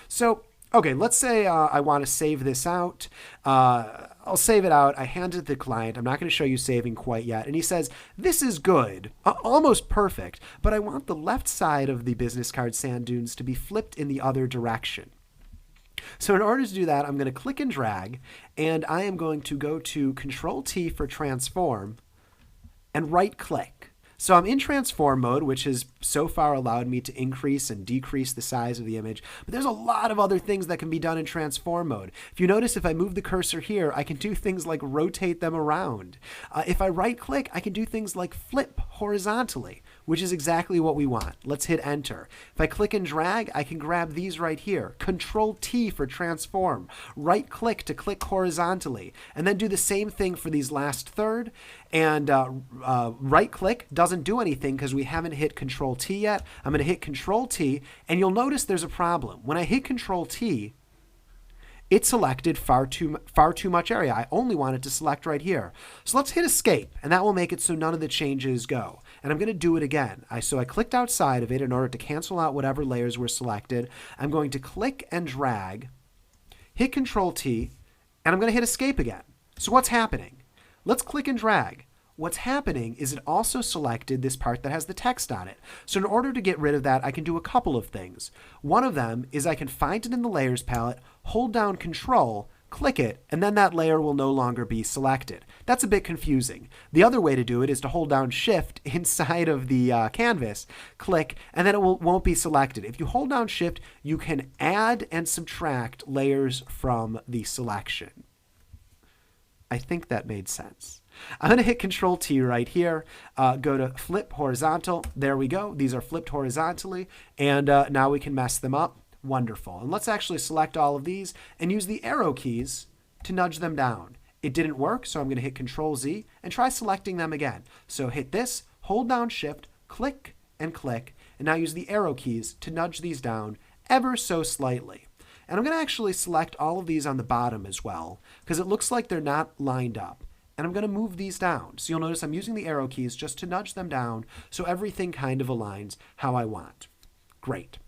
So, okay, let's say I want to save this out. I'll save it out. I hand it to the client. I'm not going to show you saving quite yet. And he says, this is good, almost perfect, but I want the left side of the business card sand dunes to be flipped in the other direction. So in order to do that, I'm going to click and drag, and I am going to go to Control T for transform and right click. So I'm in transform mode, which has so far allowed me to increase and decrease the size of the image. But there's a lot of other things that can be done in transform mode. If you notice, if I move the cursor here, I can do things like rotate them around. If I right click, I can do things like flip horizontally, which is exactly what we want. Let's hit enter. If I click and drag, I can grab these right here. Control T for transform. Right click to click horizontally. And then do the same thing for these last third. And right click doesn't do anything because we haven't hit Control T yet. I'm going to hit Control T, and you'll notice there's a problem. When I hit Control T, it selected far too much area. I only want it to select right here. So let's hit escape, and that will make it so none of the changes go. And I'm going to do it again. So I clicked outside of it in order to cancel out whatever layers were selected. I'm going to click and drag, hit Control T, and I'm going to hit escape again. So what's happening? Let's click and drag. What's happening is it also selected this part that has the text on it. So in order to get rid of that, I can do a couple of things. One of them is I can find it in the layers palette, hold down Control, click it, and then that layer will no longer be selected. That's a bit confusing. The other way to do it is to hold down Shift inside of the canvas, click, and then it won't be selected. If you hold down Shift, you can add and subtract layers from the selection. I think that made sense. I'm going to hit Control T right here, go to flip horizontal. There we go. These are flipped horizontally, and now we can mess them up. Wonderful. And let's actually select all of these and use the arrow keys to nudge them down. It didn't work, so I'm going to hit Control Z and try selecting them again. So hit this, hold down Shift, click, and now use the arrow keys to nudge these down ever so slightly. And I'm going to actually select all of these on the bottom as well, because it looks like they're not lined up. And I'm going to move these down. So you'll notice I'm using the arrow keys just to nudge them down so everything kind of aligns how I want. Great.